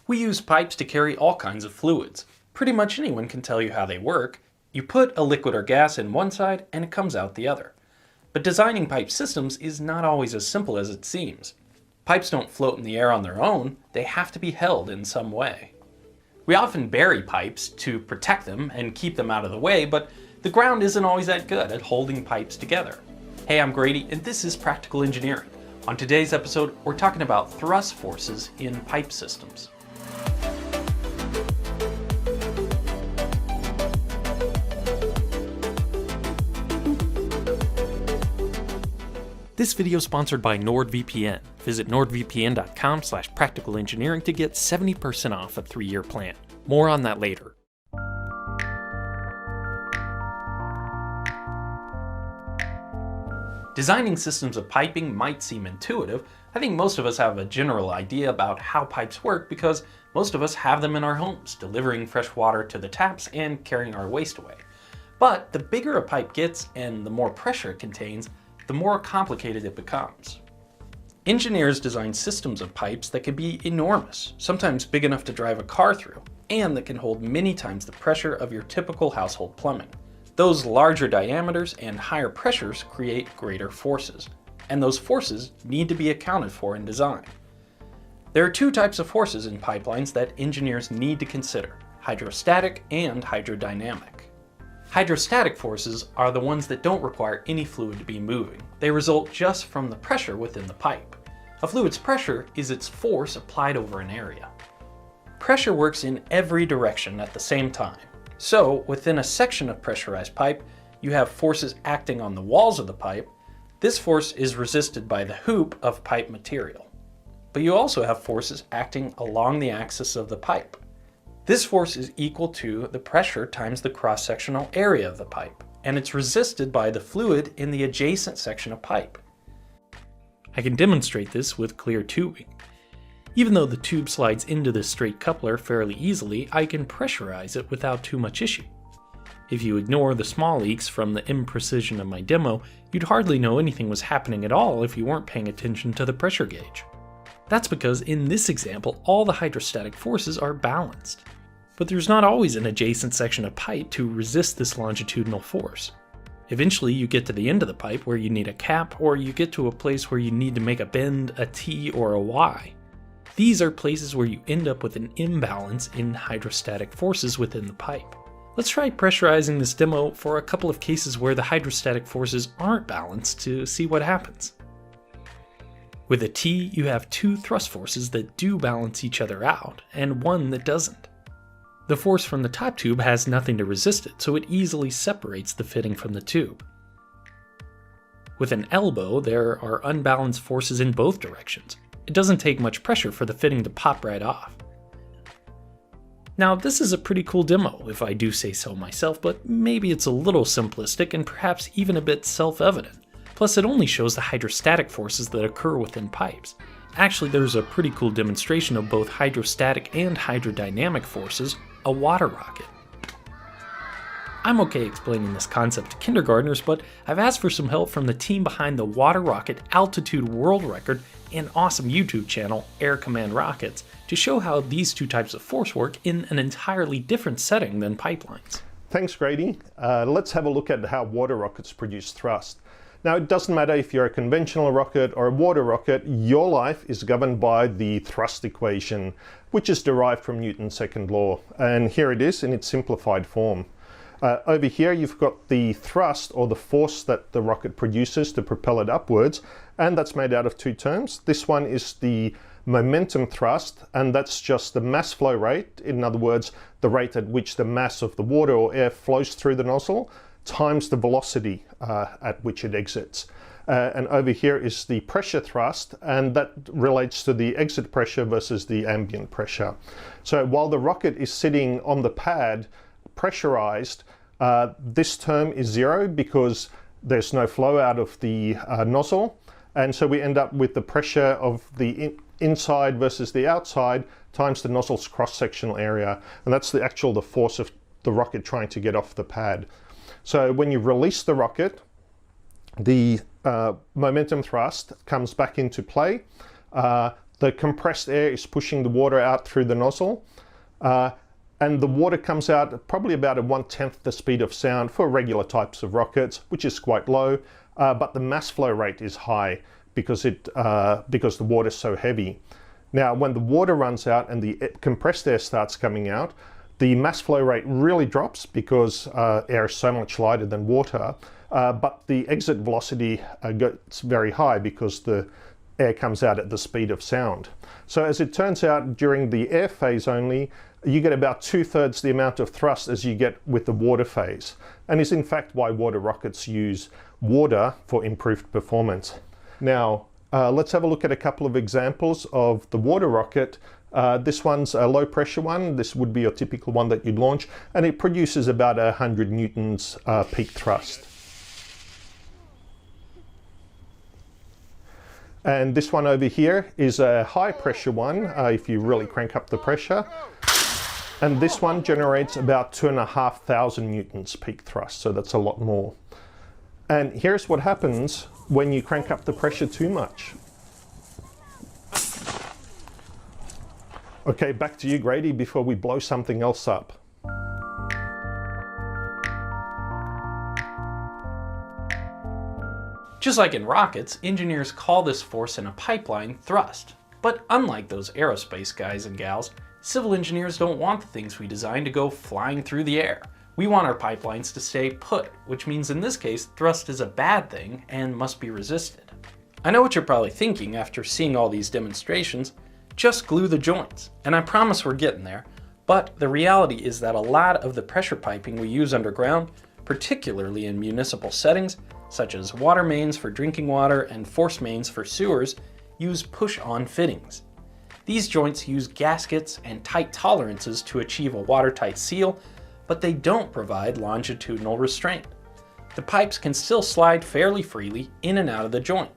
We use pipes to carry all kinds of fluids. Pretty much anyone can tell you how they work. You put a liquid or gas in one side and it comes out the other. But designing pipe systems is not always as simple as it seems. Pipes don't float in the air on their own, they have to be held in some way. We often bury pipes to protect them and keep them out of the way, but the ground isn't always that good at holding pipes together. Hey, I'm Grady, and this is Practical Engineering. On today's episode, we're talking about thrust forces in pipe systems. This video is sponsored by NordVPN. Visit nordvpn.com/practicalengineering to get 70% off a 3-year plan. More on that later. Designing systems of piping might seem intuitive. I think most of us have a general idea about how pipes work because most of us have them in our homes, delivering fresh water to the taps and carrying our waste away. But the bigger a pipe gets and the more pressure it contains, the more complicated it becomes. Engineers design systems of pipes that can be enormous, sometimes big enough to drive a car through, and that can hold many times the pressure of your typical household plumbing. Those larger diameters and higher pressures create greater forces, and those forces need to be accounted for in design. There are two types of forces in pipelines that engineers need to consider: hydrostatic and hydrodynamic. Hydrostatic forces are the ones that don't require any fluid to be moving. They result just from the pressure within the pipe. A fluid's pressure is its force applied over an area. Pressure works in every direction at the same time. So, within a section of pressurized pipe, you have forces acting on the walls of the pipe. This force is resisted by the hoop of pipe material. But you also have forces acting along the axis of the pipe. This force is equal to the pressure times the cross-sectional area of the pipe, and it's resisted by the fluid in the adjacent section of pipe. I can demonstrate this with clear tubing. Even though the tube slides into the straight coupler fairly easily, I can pressurize it without too much issue. If you ignore the small leaks from the imprecision of my demo, you'd hardly know anything was happening at all if you weren't paying attention to the pressure gauge. That's because in this example, all the hydrostatic forces are balanced. But there's not always an adjacent section of pipe to resist this longitudinal force. Eventually you get to the end of the pipe where you need a cap, or you get to a place where you need to make a bend, a T, or a Y. These are places where you end up with an imbalance in hydrostatic forces within the pipe. Let's try pressurizing this demo for a couple of cases where the hydrostatic forces aren't balanced to see what happens. With a T, you have two thrust forces that do balance each other out, and one that doesn't. The force from the top tube has nothing to resist it, so it easily separates the fitting from the tube. With an elbow, there are unbalanced forces in both directions. It doesn't take much pressure for the fitting to pop right off. Now, this is a pretty cool demo, if I do say so myself, but maybe it's a little simplistic and perhaps even a bit self-evident. Plus, it only shows the hydrostatic forces that occur within pipes. Actually, there's a pretty cool demonstration of both hydrostatic and hydrodynamic forces, a water rocket. I'm okay explaining this concept to kindergartners, but I've asked for some help from the team behind the water rocket altitude world record and awesome YouTube channel, Air Command Rockets, to show how these two types of force work in an entirely different setting than pipelines. Thanks, Grady. Let's have a look at how water rockets produce thrust. Now, it doesn't matter if you're a conventional rocket or a water rocket, your life is governed by the thrust equation, which is derived from Newton's second law. And here it is in its simplified form. Over here you've got the thrust, or the force that the rocket produces to propel it upwards, and that's made out of two terms. This one is the momentum thrust, and that's just the mass flow rate, in other words, the rate at which the mass of the water or air flows through the nozzle, times the velocity at which it exits. And over here is the pressure thrust, and that relates to the exit pressure versus the ambient pressure. So while the rocket is sitting on the pad, pressurized, this term is zero because there's no flow out of the nozzle, and so we end up with the pressure of the inside versus the outside times the nozzle's cross-sectional area, and that's the force of the rocket trying to get off the pad. So when you release the rocket, the momentum thrust comes back into play. The compressed air is pushing the water out through the nozzle, and the water comes out probably about at 1/10 the speed of sound for regular types of rockets, which is quite low, but the mass flow rate is high because the water is so heavy. Now, when the water runs out and the compressed air starts coming out, the mass flow rate really drops because air is so much lighter than water, but the exit velocity gets very high because the air comes out at the speed of sound. So as it turns out, during the air phase only, you get about 2/3 the amount of thrust as you get with the water phase, and is in fact why water rockets use water for improved performance. Now, let's have a look at a couple of examples of the water rocket. This one's a low pressure one. This would be a typical one that you'd launch, and it produces about 100 newtons peak thrust. And this one over here is a high pressure one, if you really crank up the pressure. And this one generates about 2,500 newtons peak thrust, so that's a lot more. And here's what happens when you crank up the pressure too much. Okay, back to you, Grady, before we blow something else up. Just like in rockets, engineers call this force in a pipeline thrust. But unlike those aerospace guys and gals, civil engineers don't want the things we design to go flying through the air. We want our pipelines to stay put, which means in this case, thrust is a bad thing and must be resisted. I know what you're probably thinking after seeing all these demonstrations: just glue the joints. And I promise we're getting there, but the reality is that a lot of the pressure piping we use underground, particularly in municipal settings, such as water mains for drinking water and force mains for sewers, use push-on fittings. These joints use gaskets and tight tolerances to achieve a watertight seal, but they don't provide longitudinal restraint. The pipes can still slide fairly freely in and out of the joint.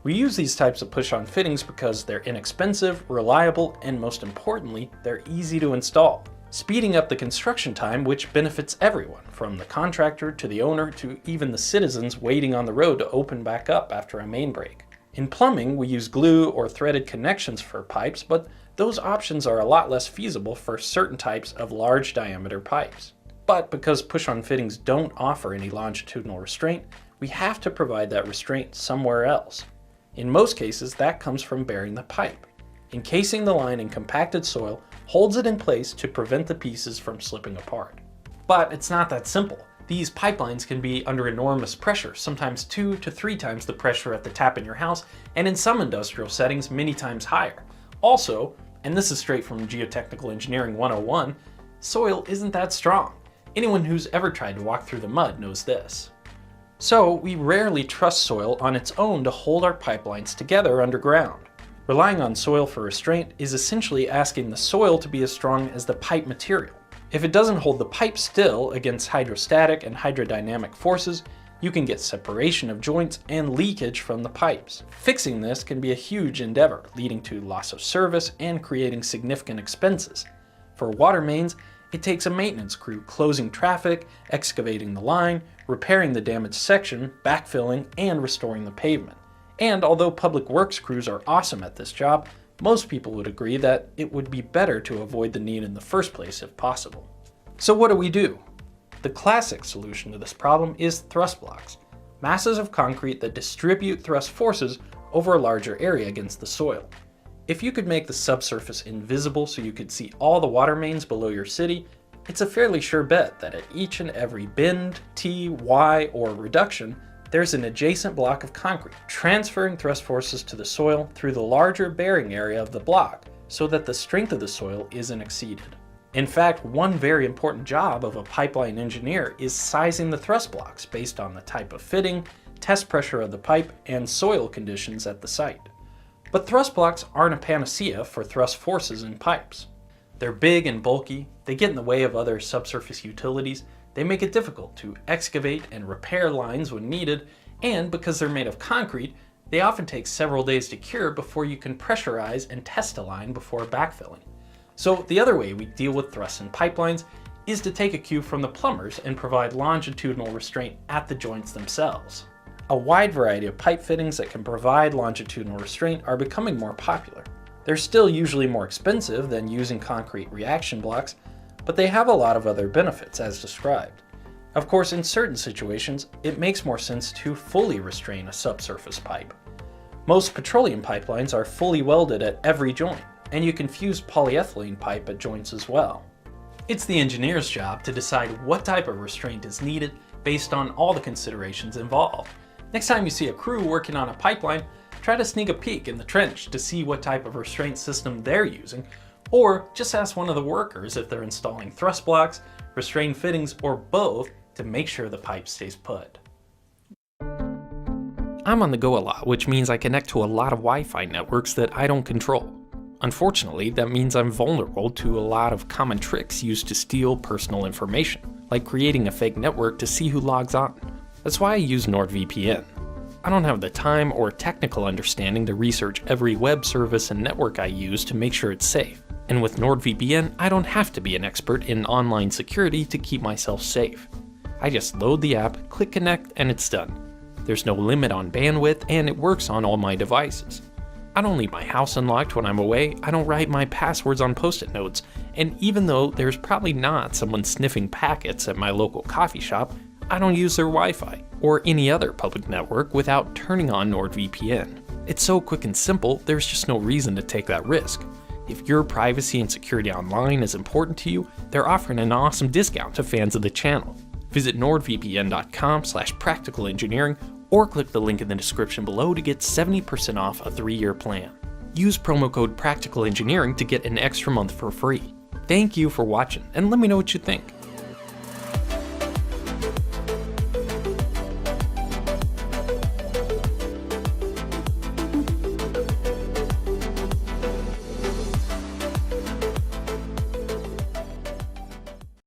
We use these types of push-on fittings because they're inexpensive, reliable, and most importantly, they're easy to install, speeding up the construction time, which benefits everyone, from the contractor to the owner to even the citizens waiting on the road to open back up after a main break. In plumbing, we use glue or threaded connections for pipes, but those options are a lot less feasible for certain types of large diameter pipes. But because push-on fittings don't offer any longitudinal restraint, we have to provide that restraint somewhere else. In most cases, that comes from burying the pipe. Encasing the line in compacted soil holds it in place to prevent the pieces from slipping apart. But it's not that simple. These pipelines can be under enormous pressure, sometimes 2 to 3 times the pressure at the tap in your house, and in some industrial settings, many times higher. Also, and this is straight from Geotechnical Engineering 101, soil isn't that strong. Anyone who's ever tried to walk through the mud knows this. So we rarely trust soil on its own to hold our pipelines together underground. Relying on soil for restraint is essentially asking the soil to be as strong as the pipe material. If it doesn't hold the pipe still against hydrostatic and hydrodynamic forces, you can get separation of joints and leakage from the pipes. Fixing this can be a huge endeavor, leading to loss of service and creating significant expenses. For water mains, it takes a maintenance crew closing traffic, excavating the line, repairing the damaged section, backfilling, and restoring the pavement. And although public works crews are awesome at this job, most people would agree that it would be better to avoid the need in the first place if possible. So what do? The classic solution to this problem is thrust blocks, masses of concrete that distribute thrust forces over a larger area against the soil. If you could make the subsurface invisible so you could see all the water mains below your city, it's a fairly sure bet that at each and every bend, T, Y, or reduction, there's an adjacent block of concrete, transferring thrust forces to the soil through the larger bearing area of the block so that the strength of the soil isn't exceeded. In fact, one very important job of a pipeline engineer is sizing the thrust blocks based on the type of fitting, test pressure of the pipe, and soil conditions at the site. But thrust blocks aren't a panacea for thrust forces in pipes. They're big and bulky, they get in the way of other subsurface utilities, they make it difficult to excavate and repair lines when needed, and because they're made of concrete, they often take several days to cure before you can pressurize and test a line before backfilling. So the other way we deal with thrusts in pipelines is to take a cue from the plumbers and provide longitudinal restraint at the joints themselves. A wide variety of pipe fittings that can provide longitudinal restraint are becoming more popular. They're still usually more expensive than using concrete reaction blocks, but they have a lot of other benefits as described. Of course, in certain situations, it makes more sense to fully restrain a subsurface pipe. Most petroleum pipelines are fully welded at every joint, and you can fuse polyethylene pipe at joints as well. It's the engineer's job to decide what type of restraint is needed based on all the considerations involved. Next time you see a crew working on a pipeline, try to sneak a peek in the trench to see what type of restraint system they're using, or just ask one of the workers if they're installing thrust blocks, restraint fittings, or both to make sure the pipe stays put. I'm on the go a lot, which means I connect to a lot of Wi-Fi networks that I don't control. Unfortunately, that means I'm vulnerable to a lot of common tricks used to steal personal information, like creating a fake network to see who logs on. That's why I use NordVPN. I don't have the time or technical understanding to research every web service and network I use to make sure it's safe. And with NordVPN, I don't have to be an expert in online security to keep myself safe. I just load the app, click connect, and it's done. There's no limit on bandwidth, and it works on all my devices. I don't leave my house unlocked when I'm away, I don't write my passwords on post-it notes, and even though there's probably not someone sniffing packets at my local coffee shop, I don't use their Wi-Fi or any other public network without turning on NordVPN. It's so quick and simple, there's just no reason to take that risk. If your privacy and security online is important to you, they're offering an awesome discount to fans of the channel. Visit nordvpn.com/practicalengineering or click the link in the description below to get 70% off a 3-year plan. Use promo code PRACTICALENGINEERING to get an extra month for free. Thank you for watching, and let me know what you think.